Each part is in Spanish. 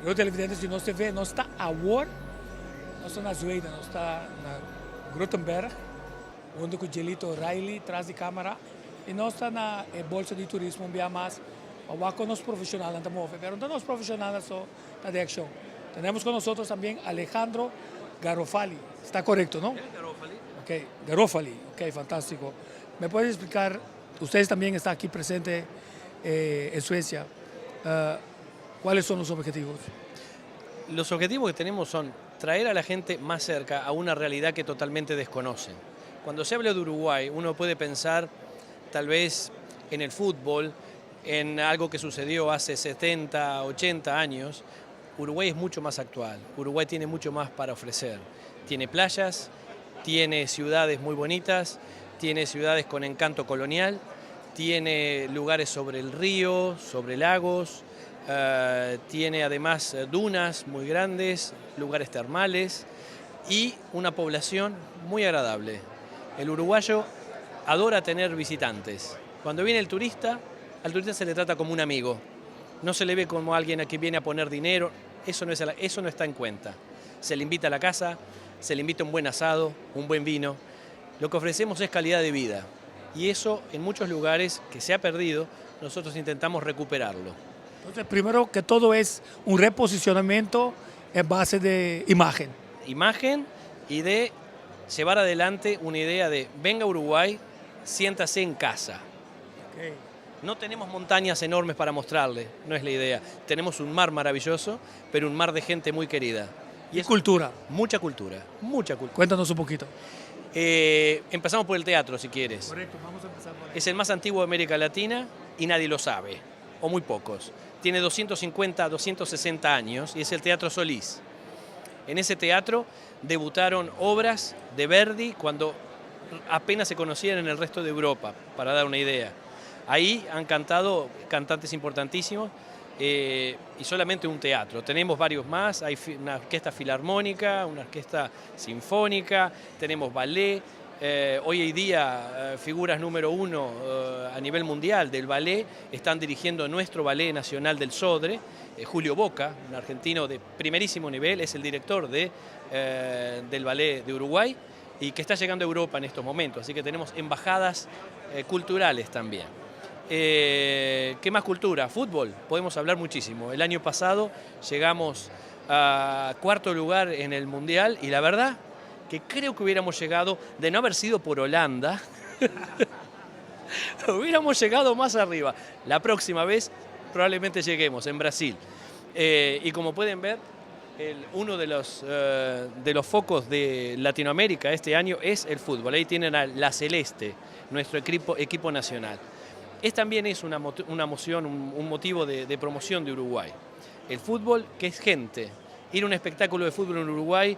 Los televidentes, si no se ve, no está agora, não está na Zweden, não está na Gutenberg, onde o Gelito Riley traz de câmera, e não está na Bolsa de Turismo, um mais, o com os profissionais não move, mas não os profissionais só da de ação. Temos com nós também Alejandro Garofali, está correto, não? Garofali. Ok, Garofali, ok, fantástico. ¿Me puede explicar, ustedes también están aquí presentes en Suecia, cuáles son los objetivos? Los objetivos que tenemos son traer a la gente más cerca a una realidad que totalmente desconocen. Cuando se habla de Uruguay, uno puede pensar tal vez en el fútbol, en algo que sucedió hace 70, 80 años. Uruguay es mucho más actual, Uruguay tiene mucho más para ofrecer. Tiene playas, tiene ciudades muy bonitas, tiene ciudades con encanto colonial, tiene lugares sobre el río, sobre lagos, tiene además dunas muy grandes, lugares termales y una población muy agradable. El uruguayo adora tener visitantes. Cuando viene el turista, al turista se le trata como un amigo. No se le ve como alguien a quien viene a poner dinero, eso no está en cuenta. Se le invita a la casa, se le invita un buen asado, un buen vino. Lo que ofrecemos es calidad de vida y eso en muchos lugares que se ha perdido, nosotros intentamos recuperarlo. Entonces, primero que todo es un reposicionamiento en base de imagen. Imagen y de llevar adelante una idea de venga a Uruguay, siéntase en casa. Okay. No tenemos montañas enormes para mostrarle, no es la idea. Tenemos un mar maravilloso, pero un mar de gente muy querida. Y cultura. Mucha cultura, mucha cultura. Cuéntanos un poquito. Empezamos por el teatro, si quieres. Correcto, vamos a empezar por ahí. Es el más antiguo de América Latina y nadie lo sabe, o muy pocos. Tiene 250, 260 años y es el Teatro Solís. En ese teatro debutaron obras de Verdi cuando apenas se conocían en el resto de Europa, para dar una idea. Ahí han cantado cantantes importantísimos y solamente un teatro. Tenemos varios más, hay una orquesta filarmónica, una orquesta sinfónica, tenemos ballet. Hoy en día figuras número uno a nivel mundial del ballet están dirigiendo nuestro Ballet Nacional del Sodre. Julio Boca, un argentino de primerísimo nivel, es el director del Ballet de Uruguay y que está llegando a Europa en estos momentos. Así que tenemos embajadas culturales también. ¿Qué más cultura? Fútbol, podemos hablar muchísimo. El año pasado llegamos a cuarto lugar en el Mundial y la verdad que creo que hubiéramos llegado, de no haber sido por Holanda, hubiéramos llegado más arriba. La próxima vez probablemente lleguemos en Brasil. Y como pueden ver, uno de los focos de Latinoamérica este año es el fútbol. Ahí tienen a La Celeste, nuestro equipo nacional. También es una moción, un motivo de promoción de Uruguay. El fútbol, que es gente. Ir a un espectáculo de fútbol en Uruguay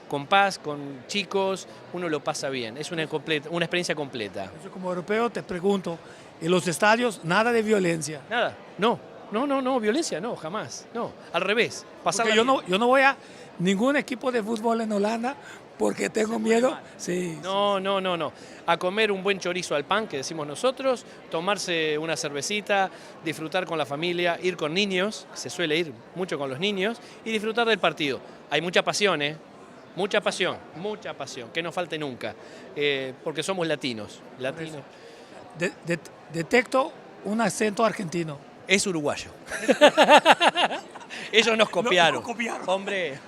con paz, con chicos, uno lo pasa bien. Es una experiencia completa. Yo como europeo te pregunto, en los estadios nada de violencia. Nada, no, violencia no, jamás, no, al revés. Porque yo no voy a ningún equipo de fútbol en Holanda porque tengo miedo. Sí. No. A comer un buen chorizo al pan, que decimos nosotros, tomarse una cervecita, disfrutar con la familia, ir con niños, se suele ir mucho con los niños, y disfrutar del partido. Hay mucha pasión, mucha pasión, que no falte nunca, porque somos latinos. Detecto un acento argentino. Es uruguayo. Ellos nos copiaron. Nos copiaron. Hombre.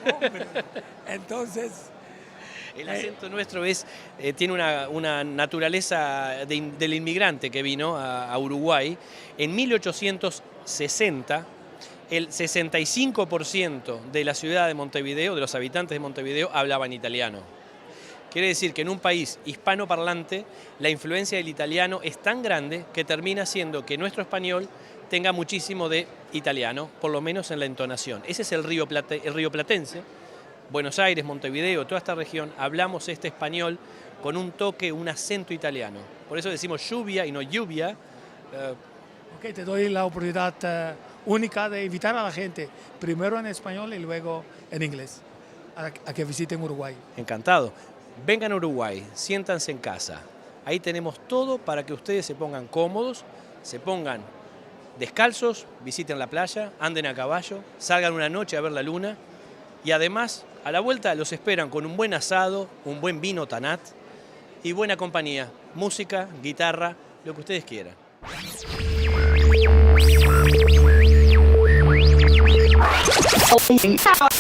Entonces, el acento nuestro tiene una naturaleza del inmigrante que vino a Uruguay. En 1860, el 65% de la ciudad de Montevideo, de los habitantes de Montevideo, hablaban italiano. Quiere decir que en un país hispanoparlante, la influencia del italiano es tan grande que termina siendo que nuestro español tenga muchísimo de italiano, por lo menos en la entonación. Ese es el río platense. Buenos Aires, Montevideo, toda esta región, hablamos este español con un toque, un acento italiano. Por eso decimos lluvia y no lluvia. Ok, te doy la oportunidad única de invitar a la gente, primero en español y luego en inglés, a que visiten Uruguay. Encantado. Vengan a Uruguay, siéntanse en casa. Ahí tenemos todo para que ustedes se pongan cómodos, se pongan descalzos, visiten la playa, anden a caballo, salgan una noche a ver la luna y además a la vuelta los esperan con un buen asado, un buen vino Tanat y buena compañía, música, guitarra, lo que ustedes quieran. Oh,